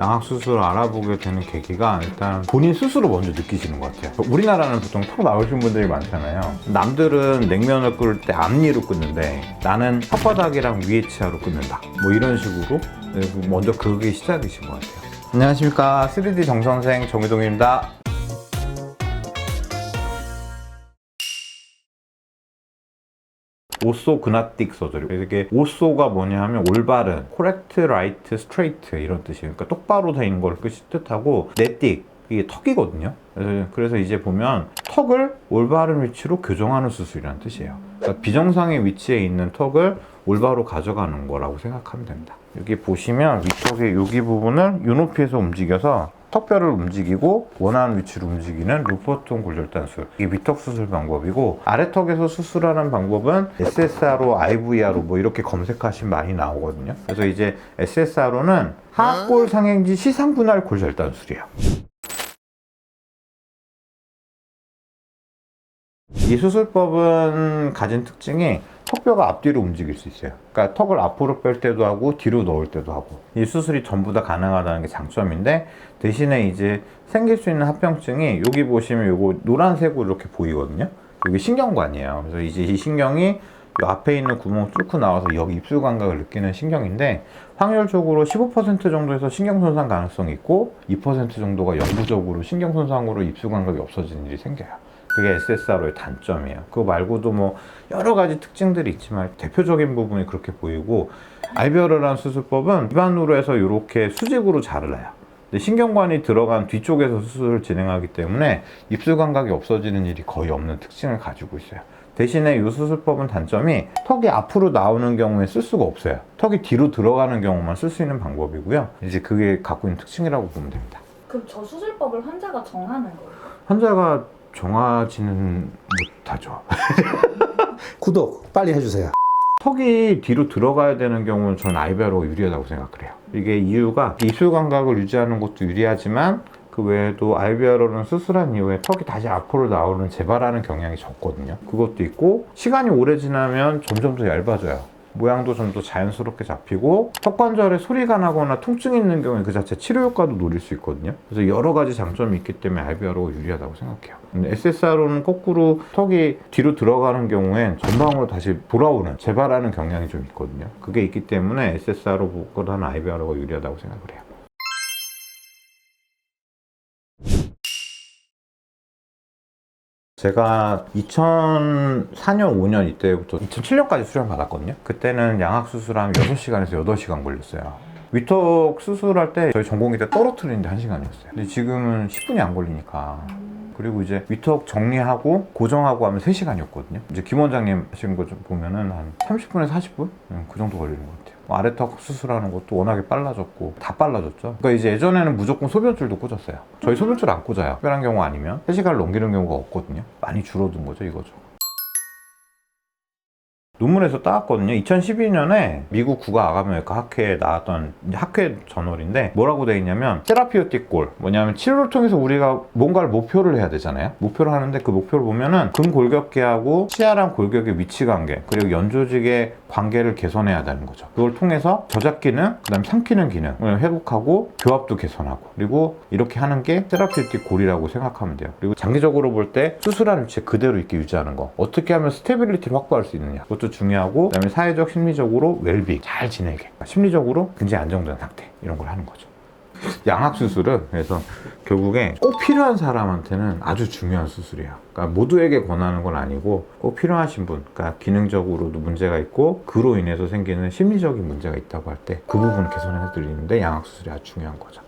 양악수술을 알아보게 되는 계기가 일단 본인 스스로 먼저 느끼시는 것 같아요. 우리나라는 보통 턱 나오신 분들이 많잖아요. 남들은 냉면을 끓일 때 앞니로 끓는데 나는 혓바닥이랑 위에 치아로 끓는다. 뭐 이런 식으로 먼저 그게 시작이신 것 같아요. 안녕하십니까. 3D 정선생 정유동입니다. 오소 그나틱 서저리. 이게 오소가 뭐냐 하면 올바른, 코렉트, 라이트, 스트레이트 이런 뜻이에요. 그러니까 똑바로 된 걸 뜻하고 네틱, 이게 턱이거든요. 그래서 이제 보면 턱을 올바른 위치로 교정하는 수술이라는 뜻이에요. 그러니까 비정상의 위치에 있는 턱을 올바로 가져가는 거라고 생각하면 됩니다. 여기 보시면 위턱의 여기 부분을 이 높이에서 움직여서 턱뼈를 움직이고 원하는 위치로 움직이는 루퍼톤 골절단술, 이게 위턱 수술 방법이고, 아래턱에서 수술하는 방법은 SSRO, IVRO 뭐 이렇게 검색하시면 많이 나오거든요. 그래서 이제 SSRO는 하골 상행지 시상분할 골절단술이에요. 이 수술법은 가진 특징이 턱뼈가 앞뒤로 움직일 수 있어요. 그러니까 턱을 앞으로 뺄 때도 하고 뒤로 넣을 때도 하고, 이 수술이 전부 다 가능하다는 게 장점인데, 대신에 이제 생길 수 있는 합병증이 여기 보시면 요거 노란색으로 이렇게 보이거든요. 여기 신경관이에요. 그래서 이제 이 신경이 이 앞에 있는 구멍을 뚫고 나와서 여기 입술 감각을 느끼는 신경인데, 확률적으로 15% 정도에서 신경 손상 가능성이 있고 2% 정도가 영구적으로 신경 손상으로 입술 감각이 없어지는 일이 생겨요. 그게 SSRO의 단점이에요. 그거 말고도 뭐 여러 가지 특징들이 있지만 대표적인 부분이 그렇게 보이고, IVR라는 수술법은 입안으로 해서 이렇게 수직으로 자르나요. 근데 신경관이 들어간 뒤쪽에서 수술을 진행하기 때문에 입술 감각이 없어지는 일이 거의 없는 특징을 가지고 있어요. 대신에 이 수술법은 단점이 턱이 앞으로 나오는 경우에 쓸 수가 없어요. 턱이 뒤로 들어가는 경우만 쓸 수 있는 방법이고요. 이제 그게 갖고 있는 특징이라고 보면 됩니다. 그럼 저 수술법을 환자가 정하는 거예요? 환자가 정하지는 못하죠. 구독 빨리 해주세요. 턱이 뒤로 들어가야 되는 경우는 전 IVRO가 유리하다고 생각을 해요. 이게 이유가 입술 감각을 유지하는 것도 유리하지만 그 외에도 IVRO는 수술한 이후에 턱이 다시 앞으로 나오는 재발하는 경향이 적거든요. 그것도 있고, 시간이 오래 지나면 점점 더 얇아져요. 모양도 좀 더 자연스럽게 잡히고, 턱관절에 소리가 나거나 통증이 있는 경우에 그 자체 치료 효과도 노릴 수 있거든요. 그래서 여러 가지 장점이 있기 때문에 IVRO가 유리하다고 생각해요. 근데 SSRO는 거꾸로 턱이 뒤로 들어가는 경우엔 전방으로 다시 돌아오는, 재발하는 경향이 좀 있거든요. 그게 있기 때문에 SSRO보다는 IVRO가 유리하다고 생각을 해요. 제가 2004년, 5년 이때부터 2007년까지 수련 받았거든요. 그때는 양악수술하면 6시간에서 8시간 걸렸어요. 위턱 수술할 때 저희 전공의 때 떨어뜨리는데 1시간이었어요. 근데 지금은 10분이 안 걸리니까. 그리고 이제 위턱 정리하고 고정하고 하면 3시간이었거든요. 이제 김 원장님 하시는 거 좀 보면은 한 30분에서 40분? 그 정도 걸리는 것 같아요. 아래턱 수술하는 것도 워낙에 빨라졌고, 다 빨라졌죠. 그러니까 이제 예전에는 무조건 소변줄도 꽂았어요. 저희 소변줄 안 꽂아요. 특별한 경우 아니면 3시간을 넘기는 경우가 없거든요. 많이 줄어든 거죠, 이거죠. 논문에서 따왔거든요. 2012년에 미국 국가아가면외과 학회에 나왔던 학회 저널인데, 뭐라고 돼 있냐면 세라피우틱 골, 뭐냐면 치료를 통해서 우리가 뭔가를 목표를 해야 되잖아요. 목표를 하는데 그 목표를 보면은 근골격계하고 치아랑 골격의 위치 관계, 그리고 연조직의 관계를 개선해야 되는 거죠. 그걸 통해서 저작 기능, 그 다음에 삼키는 기능을 회복하고 교합도 개선하고, 그리고 이렇게 하는 게 세라피우틱 골이라고 생각하면 돼요. 그리고 장기적으로 볼 때 수술한 위치에 그대로 있게 유지하는 거, 어떻게 하면 스테빌리티를 확보할 수 있느냐, 그것도 중요하고, 그 다음에 사회적, 심리적으로 웰빙 잘 지내게, 심리적으로 굉장히 안정된 상태, 이런 걸 하는 거죠. 양악수술은 그래서 결국에 꼭 필요한 사람한테는 아주 중요한 수술이에요. 그러니까 모두에게 권하는 건 아니고, 꼭 필요하신 분, 그러니까 기능적으로도 문제가 있고 그로 인해서 생기는 심리적인 문제가 있다고 할 때 그 부분을 개선해 드리는데 양악수술이 아주 중요한 거죠.